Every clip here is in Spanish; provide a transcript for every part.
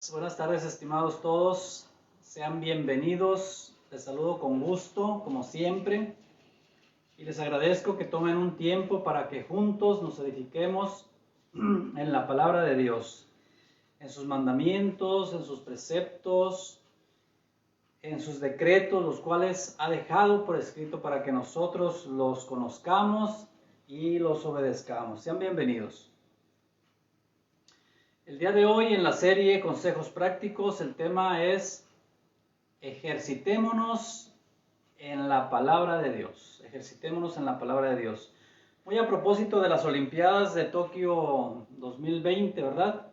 Buenas tardes, estimados todos. Sean bienvenidos. Les saludo con gusto, como siempre. Y les agradezco que tomen un tiempo para que juntos nos edifiquemos en la palabra de Dios, en sus mandamientos, en sus preceptos, en sus decretos, los cuales ha dejado por escrito para que nosotros los conozcamos y los obedezcamos. Sean bienvenidos. El día de hoy en la serie Consejos Prácticos el tema es ejercitémonos en la palabra de Dios. Ejercitémonos en la palabra de Dios. Muy a propósito de las Olimpiadas de Tokio 2020, ¿verdad?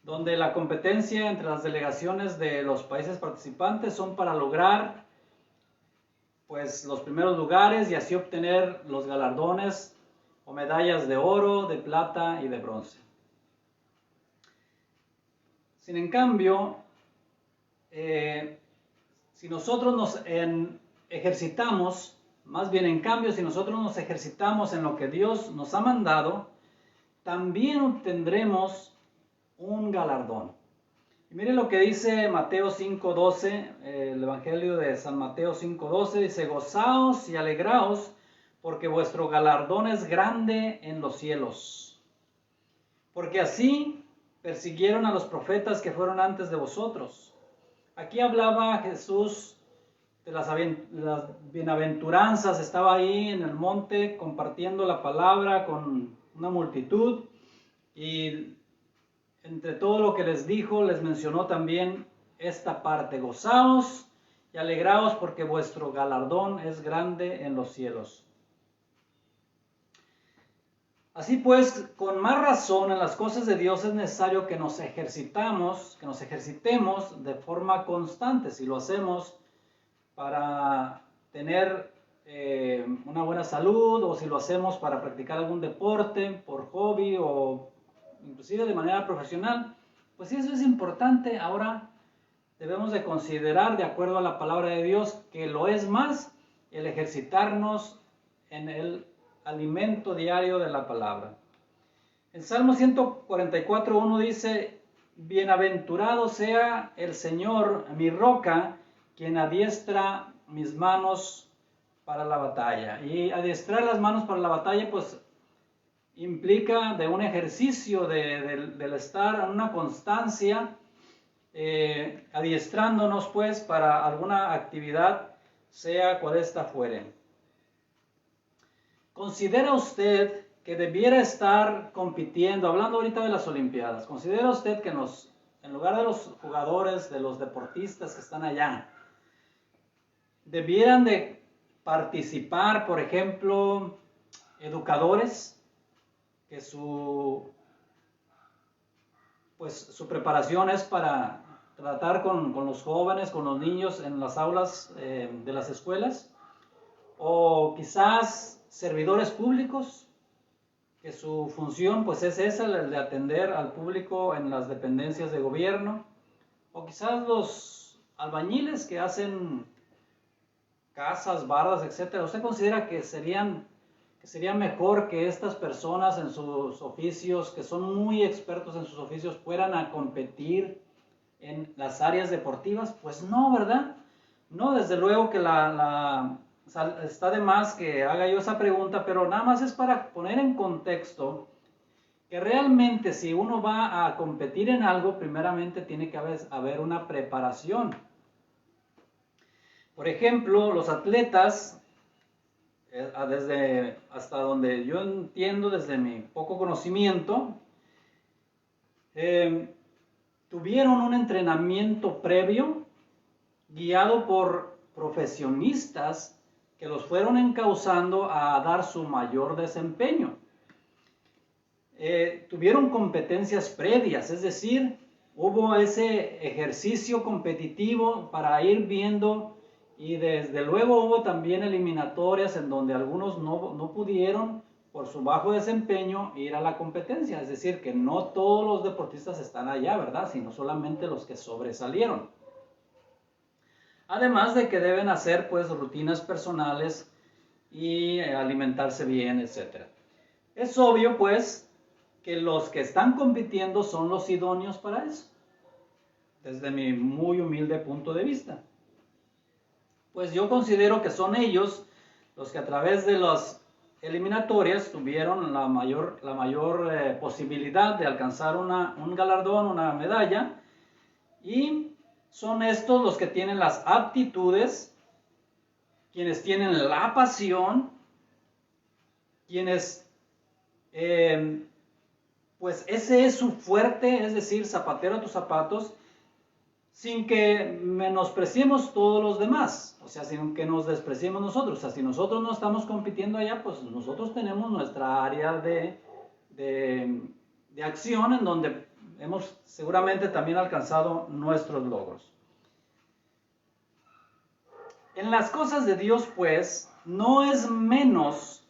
Donde la competencia entre las delegaciones de los países participantes son para lograr pues los primeros lugares y así obtener los galardones o medallas de oro, de plata y de bronce. Sin en cambio, si nosotros nos ejercitamos, más bien en cambio, si nosotros nos ejercitamos en lo que Dios nos ha mandado, también obtendremos un galardón. Y miren lo que dice Mateo 5:12, el Evangelio de San Mateo 5:12, dice: gozaos y alegraos, porque vuestro galardón es grande en los cielos. Porque así persiguieron a los profetas que fueron antes de vosotros. Aquí hablaba Jesús de las bienaventuranzas, estaba ahí en el monte compartiendo la palabra con una multitud y entre todo lo que les dijo, les mencionó también esta parte: gozaos y alegraos porque vuestro galardón es grande en los cielos. Así pues, con más razón en las cosas de Dios es necesario que nos ejercitemos de forma constante. Si lo hacemos para tener una buena salud, o si lo hacemos para practicar algún deporte por hobby o inclusive de manera profesional, pues eso es importante. Ahora debemos de considerar, de acuerdo a la palabra de Dios, que lo es más el ejercitarnos en el alimento diario de la palabra. El Salmo 144:1 dice: bienaventurado sea el Señor, mi roca, quien adiestra mis manos para la batalla. Y adiestrar las manos para la batalla pues implica de un ejercicio del estar en una constancia, adiestrándonos pues para alguna actividad, sea cual ésta fuere. ¿Considera usted que debiera estar compitiendo, hablando ahorita de las Olimpiadas, considera usted que en lugar de los jugadores, de los deportistas que están allá, debieran de participar, por ejemplo, educadores, que su preparación es para tratar con los jóvenes, con los niños en las aulas de las escuelas? O quizás servidores públicos, que su función pues es esa, el de atender al público en las dependencias de gobierno, o quizás los albañiles que hacen casas, bardas, etcétera. ¿Usted considera que sería mejor que estas personas en sus oficios, que son muy expertos en sus oficios, fueran a competir en las áreas deportivas? Pues no, ¿verdad? No, desde luego que está de más que haga yo esa pregunta, pero nada más es para poner en contexto que realmente si uno va a competir en algo, primeramente tiene que haber una preparación. Por ejemplo, los atletas, hasta donde yo entiendo, desde mi poco conocimiento, tuvieron un entrenamiento previo guiado por profesionistas que los fueron encauzando a dar su mayor desempeño. Tuvieron competencias previas, es decir, hubo ese ejercicio competitivo para ir viendo, y desde luego hubo también eliminatorias en donde algunos no pudieron por su bajo desempeño ir a la competencia. Es decir, que no todos los deportistas están allá, ¿verdad?, sino solamente los que sobresalieron. Además de que deben hacer pues rutinas personales y alimentarse bien, etc. Es obvio pues que los que están compitiendo son los idóneos para eso. desde mi muy humilde punto de vista. Pues yo considero que son ellos los que a través de las eliminatorias tuvieron la mayor posibilidad de alcanzar un galardón, una medalla, y son estos los que tienen las aptitudes, quienes tienen la pasión, quienes, pues ese es su fuerte, es decir, zapatero a tus zapatos, sin que menospreciemos todos los demás, o sea, sin que nos despreciemos nosotros. O sea, si nosotros no estamos compitiendo allá, pues nosotros tenemos nuestra área de acción en donde hemos seguramente también alcanzado nuestros logros. En las cosas de Dios, pues, no es menos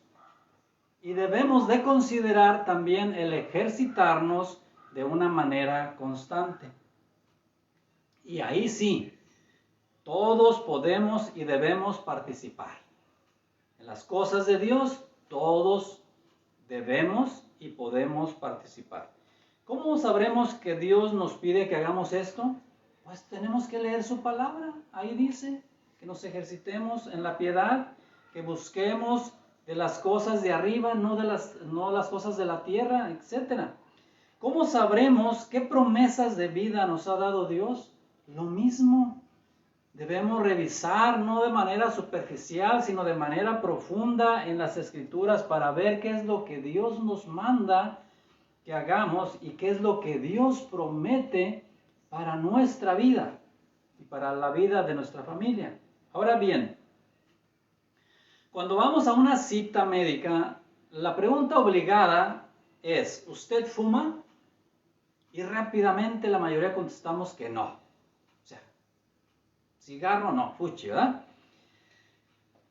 y debemos de considerar también el ejercitarnos de una manera constante. Y ahí sí, todos podemos y debemos participar. En las cosas de Dios, todos debemos y podemos participar. ¿Cómo sabremos que Dios nos pide que hagamos esto? Pues tenemos que leer su palabra. Ahí dice que nos ejercitemos en la piedad, que busquemos de las cosas de arriba, no las cosas de la tierra, etc. ¿Cómo sabremos qué promesas de vida nos ha dado Dios? Lo mismo, debemos revisar no de manera superficial, sino de manera profunda en las Escrituras para ver qué es lo que Dios nos manda que hagamos y qué es lo que Dios promete para nuestra vida y para la vida de nuestra familia. Ahora bien, cuando vamos a una cita médica, la pregunta obligada es, ¿usted fuma? Y rápidamente la mayoría contestamos que no. Cigarro no, fuchi, ¿verdad?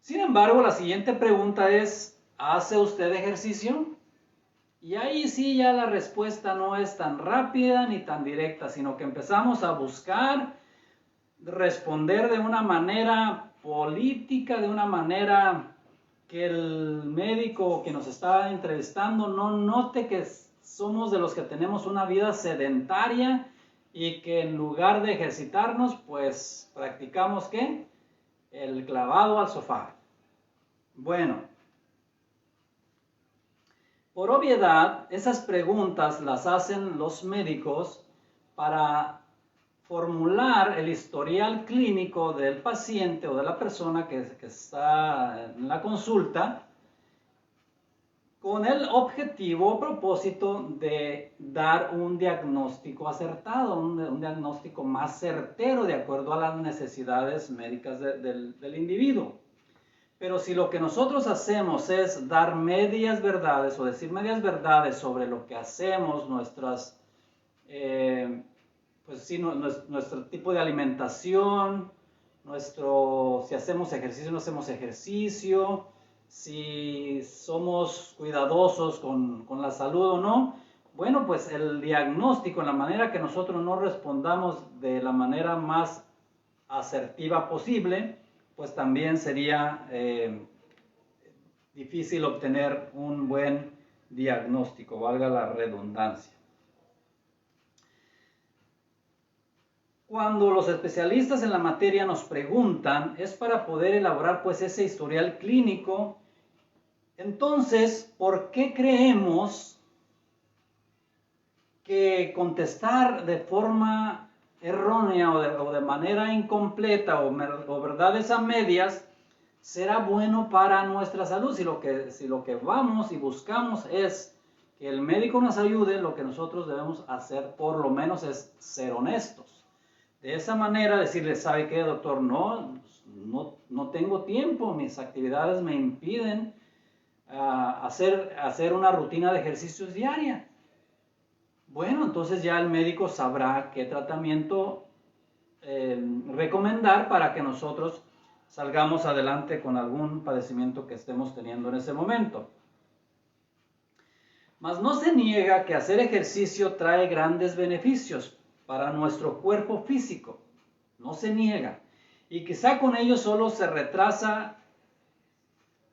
Sin embargo, la siguiente pregunta es, ¿hace usted ejercicio? Y ahí sí ya la respuesta no es tan rápida ni tan directa, sino que empezamos a buscar responder de una manera política, de una manera que el médico que nos está entrevistando no note que somos de los que tenemos una vida sedentaria y que en lugar de ejercitarnos, pues practicamos ¿qué? El clavado al sofá. Bueno, por obviedad, esas preguntas las hacen los médicos para formular el historial clínico del paciente o de la persona que está en la consulta, con el objetivo o propósito de dar un diagnóstico acertado, un diagnóstico más certero de acuerdo a las necesidades médicas del individuo. Pero si lo que nosotros hacemos es dar medias verdades o decir medias verdades sobre lo que hacemos, nuestras, pues sí, nuestro tipo de alimentación, si hacemos ejercicio o no hacemos ejercicio, si somos cuidadosos con la salud o no, bueno, pues el diagnóstico, en la manera que nosotros no respondamos de la manera más asertiva posible, pues también sería difícil obtener un buen diagnóstico, valga la redundancia. Cuando los especialistas en la materia nos preguntan, es para poder elaborar pues ese historial clínico. Entonces, ¿por qué creemos que contestar de forma errónea o de manera incompleta o verdades a medias será bueno para nuestra salud? Si lo que vamos y buscamos es que el médico nos ayude, lo que nosotros debemos hacer por lo menos es ser honestos. De esa manera decirle, ¿sabe qué, doctor? No tengo tiempo, mis actividades me impiden hacer una rutina de ejercicios diaria. Bueno, entonces ya el médico sabrá qué tratamiento recomendar para que nosotros salgamos adelante con algún padecimiento que estemos teniendo en ese momento. Mas no se niega que hacer ejercicio trae grandes beneficios para nuestro cuerpo físico, no se niega, y quizá con ello solo se retrasa,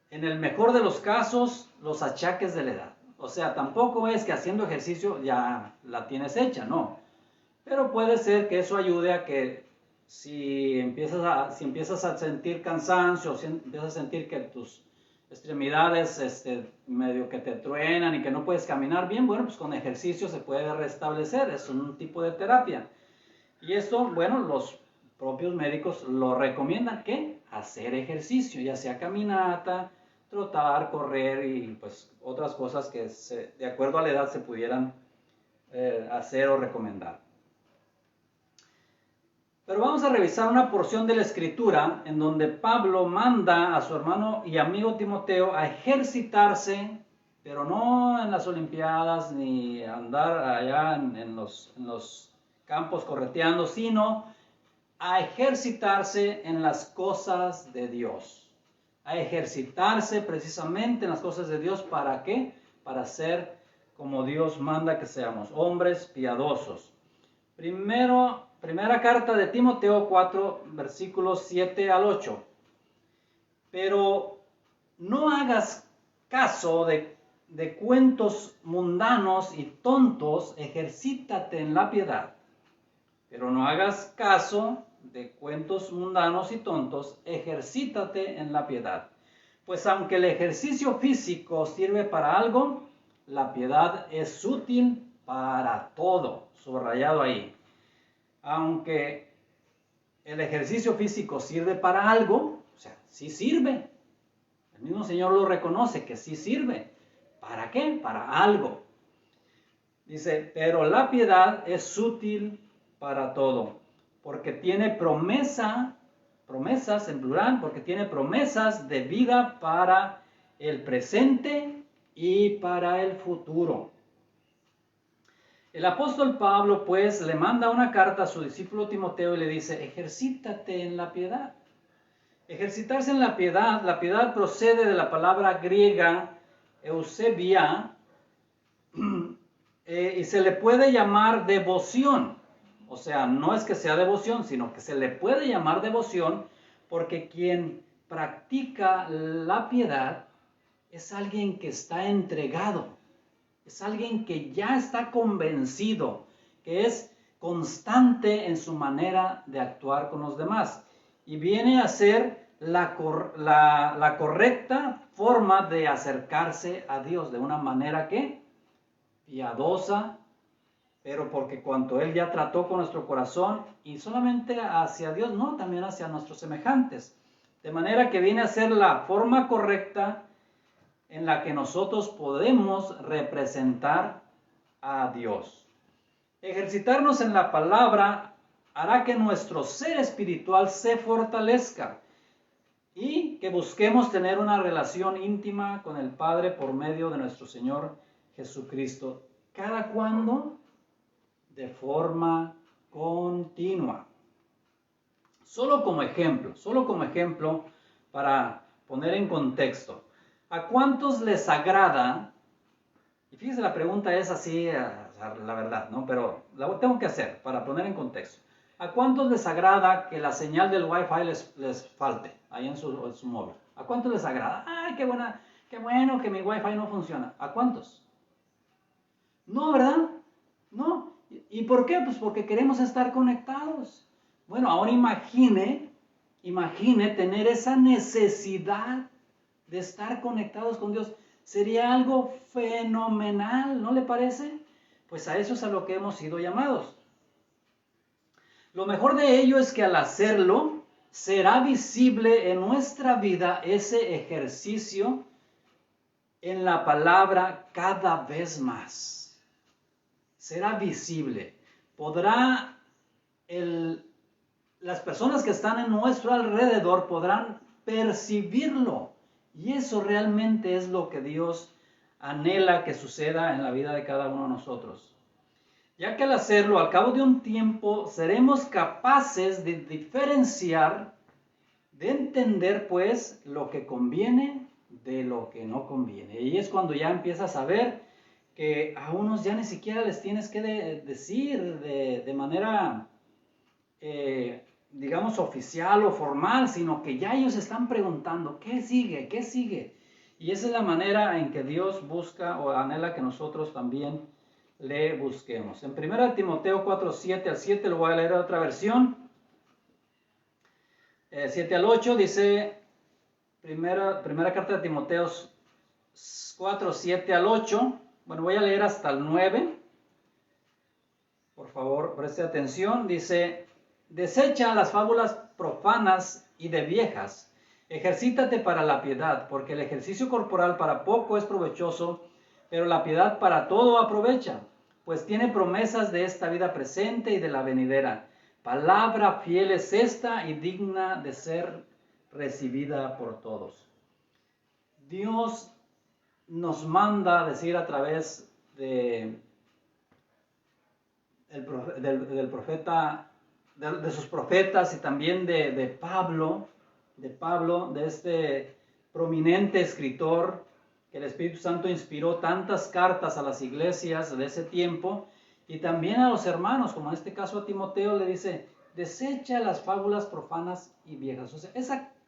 en el mejor de los casos, los achaques de la edad. O sea, tampoco es que haciendo ejercicio ya la tienes hecha, no. Pero puede ser que eso ayude a que si empiezas a sentir cansancio, si empiezas a sentir que tus extremidades medio que te truenan y que no puedes caminar bien, bueno, pues con ejercicio se puede restablecer, es un tipo de terapia. Y esto, bueno, los propios médicos lo recomiendan, ¿qué? Hacer ejercicio, ya sea caminata, trotar, correr y pues otras cosas que de acuerdo a la edad se pudieran hacer o recomendar. Pero vamos a revisar una porción de la Escritura en donde Pablo manda a su hermano y amigo Timoteo a ejercitarse, pero no en las Olimpiadas ni andar allá en los campos correteando, sino a ejercitarse en las cosas de Dios. A ejercitarse precisamente en las cosas de Dios. ¿Para qué? Para ser como Dios manda que seamos, hombres piadosos. Primera carta de Timoteo 4, versículos 7 al 8. Pero no hagas caso de cuentos mundanos y tontos, ejercítate en la piedad. Pero no hagas caso de cuentos mundanos y tontos, ejercítate en la piedad. Pues aunque el ejercicio físico sirve para algo, la piedad es útil para todo. Subrayado ahí. Aunque el ejercicio físico sirve para algo, o sea, sí sirve. El mismo Señor lo reconoce que sí sirve. ¿Para qué? Para algo. Dice, pero la piedad es útil para todo, porque tiene promesas en plural, porque tiene promesas de vida para el presente y para el futuro. El apóstol Pablo, pues, le manda una carta a su discípulo Timoteo y le dice, ejercítate en la piedad. Ejercitarse en la piedad procede de la palabra griega eusebia, y se le puede llamar devoción. O sea, no es que sea devoción, sino que se le puede llamar devoción porque quien practica la piedad es alguien que está entregado. Es alguien que ya está convencido, que es constante en su manera de actuar con los demás. Y viene a ser la correcta forma de acercarse a Dios de una manera que piadosa, pero porque cuanto Él ya trató con nuestro corazón, y solamente hacia Dios, no, también hacia nuestros semejantes. De manera que viene a ser la forma correcta en la que nosotros podemos representar a Dios. Ejercitarnos en la palabra hará que nuestro ser espiritual se fortalezca y que busquemos tener una relación íntima con el Padre por medio de nuestro Señor Jesucristo. ¿Cada cuándo? De forma continua. Solo como ejemplo para poner en contexto. ¿A cuántos les agrada? Y fíjese, la pregunta es así, la verdad, ¿no? Pero la tengo que hacer para poner en contexto. ¿A cuántos les agrada que la señal del Wi-Fi les falte ahí en su móvil? ¿A cuántos les agrada? ¡Ay, qué bueno que mi Wi-Fi no funciona! ¿A cuántos? No, ¿verdad? No. ¿Y por qué? Pues porque queremos estar conectados. Bueno, ahora imagine tener esa necesidad de estar conectados con Dios. Sería algo fenomenal, ¿no le parece? Pues a eso es a lo que hemos sido llamados. Lo mejor de ello es que al hacerlo, será visible en nuestra vida ese ejercicio en la palabra cada vez más. Será visible. Las personas que están en nuestro alrededor podrán percibirlo. Y eso realmente es lo que Dios anhela que suceda en la vida de cada uno de nosotros. Ya que al hacerlo, al cabo de un tiempo, seremos capaces de diferenciar, de entender pues lo que conviene de lo que no conviene. Y es cuando ya empiezas a ver que a unos ya ni siquiera les tienes que decir de manera, digamos, oficial o formal, sino que ya ellos están preguntando, ¿qué sigue? ¿Qué sigue? Y esa es la manera en que Dios busca o anhela que nosotros también le busquemos. En 1 Timoteo 4, 7 al 7, lo voy a leer en otra versión. 7 al 8 dice, primera carta de Timoteo 4, 7 al 8. Bueno, voy a leer hasta el 9. Por favor, preste atención. Dice, desecha las fábulas profanas y de viejas. Ejercítate para la piedad, porque el ejercicio corporal para poco es provechoso, pero la piedad para todo aprovecha, pues tiene promesas de esta vida presente y de la venidera. Palabra fiel es esta y digna de ser recibida por todos. Dios nos manda decir a través del profeta, de sus profetas y también de Pablo, de este prominente escritor que el Espíritu Santo inspiró tantas cartas a las iglesias de ese tiempo y también a los hermanos, como en este caso a Timoteo le dice, desecha las fábulas profanas y viejas. O sea,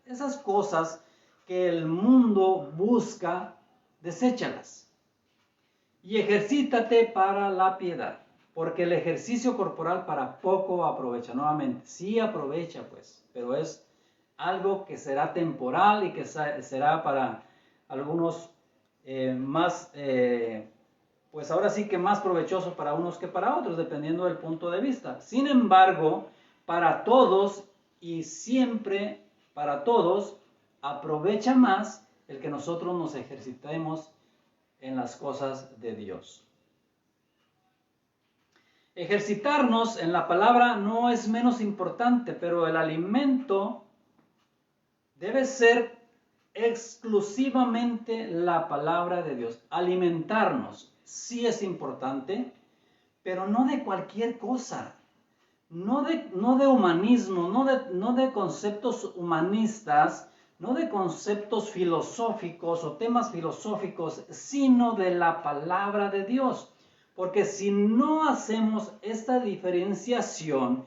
esas cosas que el mundo busca, deséchalas y ejercítate para la piedad, porque el ejercicio corporal para poco aprovecha. Nuevamente, sí aprovecha pues, pero es algo que será temporal y que será para algunos pues ahora sí que más provechoso para unos que para otros, dependiendo del punto de vista. Sin embargo, para todos y siempre para todos, aprovecha más el que nosotros nos ejercitemos en las cosas de Dios. Ejercitarnos en la palabra no es menos importante, pero el alimento debe ser exclusivamente la palabra de Dios. Alimentarnos sí es importante, pero no de cualquier cosa. No de humanismo, no de conceptos humanistas, no de conceptos filosóficos o temas filosóficos, sino de la palabra de Dios. Porque si no hacemos esta diferenciación,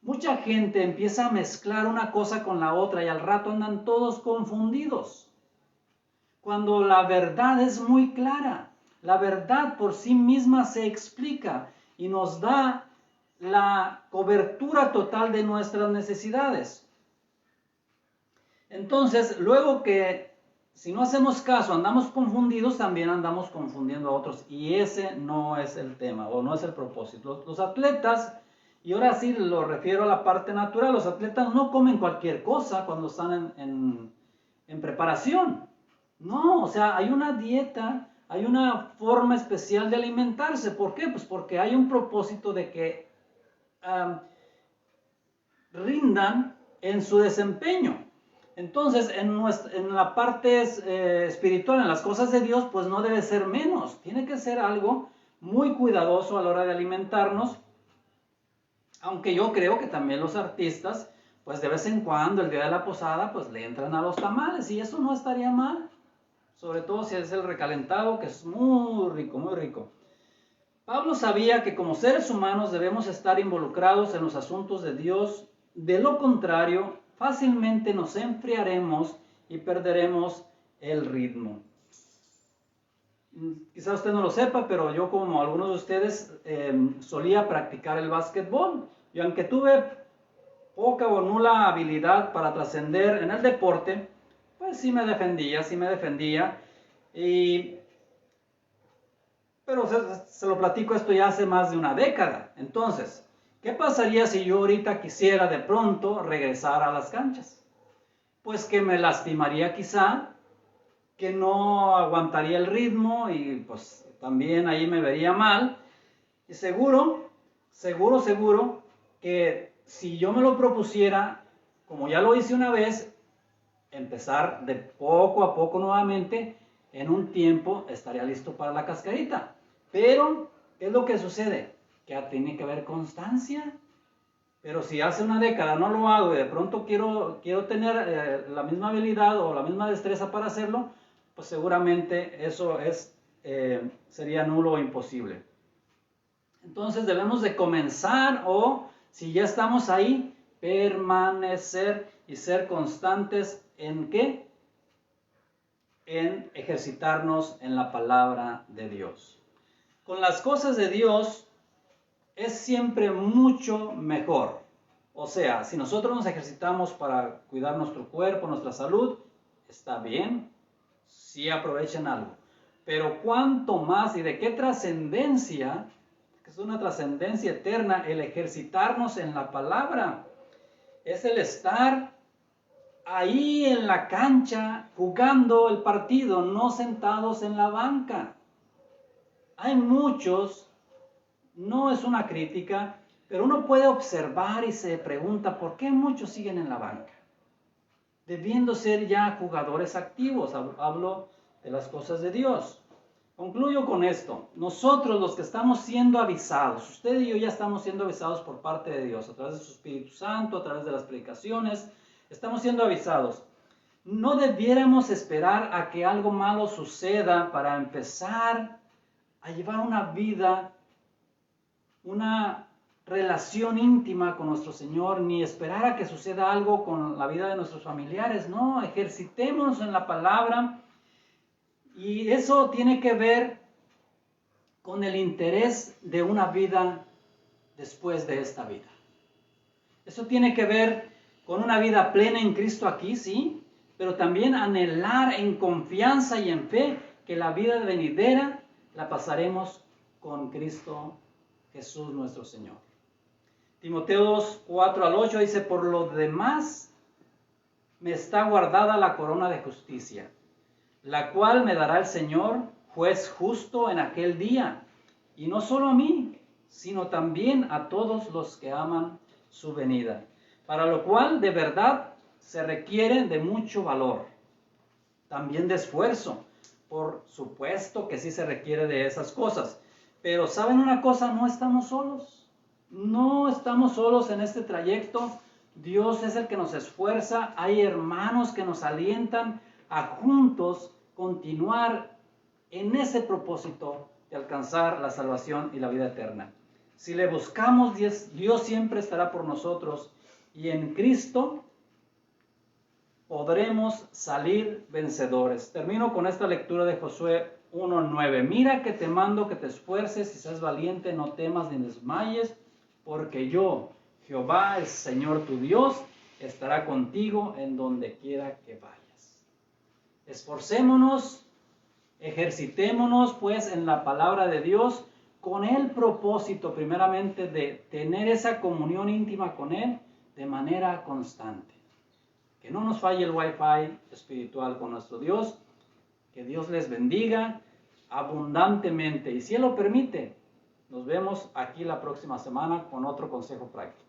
mucha gente empieza a mezclar una cosa con la otra y al rato andan todos confundidos. Cuando la verdad es muy clara, la verdad por sí misma se explica y nos da la cobertura total de nuestras necesidades. Entonces, luego que si no hacemos caso, andamos confundidos, también andamos confundiendo a otros. Y ese no es el tema o no es el propósito. Los atletas, y ahora sí lo refiero a la parte natural, los atletas no comen cualquier cosa cuando están en preparación. No, o sea, hay una dieta, hay una forma especial de alimentarse. ¿Por qué? Pues porque hay un propósito de que rindan en su desempeño. Entonces, en la parte espiritual, en las cosas de Dios, pues no debe ser menos. Tiene que ser algo muy cuidadoso a la hora de alimentarnos. Aunque yo creo que también los artistas, pues de vez en cuando, el día de la posada, pues le entran a los tamales. Y eso no estaría mal. Sobre todo si es el recalentado, que es muy rico, muy rico. Pablo sabía que como seres humanos debemos estar involucrados en los asuntos de Dios. De lo contrario, fácilmente nos enfriaremos y perderemos el ritmo. Quizá usted no lo sepa, pero yo, como algunos de ustedes, solía practicar el básquetbol. Y aunque tuve poca o nula habilidad para trascender en el deporte, pues sí me defendía. Pero se lo platico esto ya hace más de una década. Entonces, ¿qué pasaría si yo ahorita quisiera de pronto regresar a las canchas? Pues que me lastimaría quizá, que no aguantaría el ritmo y pues también ahí me vería mal. Y seguro que si yo me lo propusiera, como ya lo hice una vez, empezar de poco a poco nuevamente, en un tiempo estaría listo para la cascarita. Pero, ¿qué es lo que sucede? Que tiene que haber constancia. Pero si hace una década no lo hago y de pronto quiero tener la misma habilidad o la misma destreza para hacerlo, pues seguramente eso sería nulo o imposible. Entonces debemos de comenzar, o si ya estamos ahí, permanecer y ser constantes ¿en qué? En ejercitarnos en la palabra de Dios. con las cosas de Dios es siempre mucho mejor. O sea, si nosotros nos ejercitamos para cuidar nuestro cuerpo, nuestra salud, está bien, sí aprovechen algo. Pero cuánto más y de qué trascendencia, que es una trascendencia eterna, el ejercitarnos en la palabra. Es el estar ahí en la cancha jugando el partido, no sentados en la banca. Hay muchos, no es una crítica, pero uno puede observar y se pregunta por qué muchos siguen en la banca, debiendo ser ya jugadores activos. Hablo de las cosas de Dios. Concluyo con esto. Nosotros, los que estamos siendo avisados, usted y yo ya estamos siendo avisados por parte de Dios, a través de su Espíritu Santo, a través de las predicaciones, estamos siendo avisados. No debiéramos esperar a que algo malo suceda para empezar a llevar una vida, una relación íntima con nuestro Señor, ni esperar a que suceda algo con la vida de nuestros familiares. No, ejercitémonos en la palabra. Y eso tiene que ver con el interés de una vida después de esta vida. Eso tiene que ver con una vida plena en Cristo aquí, sí, pero también anhelar en confianza y en fe que la vida venidera la pasaremos con Cristo Jesús nuestro Señor. Timoteo 2, 4 al 8 dice: por lo demás me está guardada la corona de justicia, la cual me dará el Señor, juez justo en aquel día, y no solo a mí, sino también a todos los que aman su venida, para lo cual de verdad se requiere de mucho valor, también de esfuerzo. Por supuesto que sí se requiere de esas cosas, pero ¿saben una cosa? No estamos solos, no estamos solos en este trayecto. Dios es el que nos esfuerza, hay hermanos que nos alientan a juntos continuar en ese propósito de alcanzar la salvación y la vida eterna. Si le buscamos, Dios siempre estará por nosotros, y en Cristo podremos salir vencedores. Termino con esta lectura de Josué 1:9. Mira que te mando que te esfuerces y seas valiente, no temas ni desmayes, porque yo, Jehová, el Señor tu Dios, estará contigo en donde quiera que vayas. Esforcémonos, ejercitémonos pues en la palabra de Dios, con el propósito primeramente de tener esa comunión íntima con Él de manera constante. Que no nos falle el Wi-Fi espiritual con nuestro Dios. Que Dios les bendiga abundantemente. Y si Él lo permite, nos vemos aquí la próxima semana con otro consejo práctico.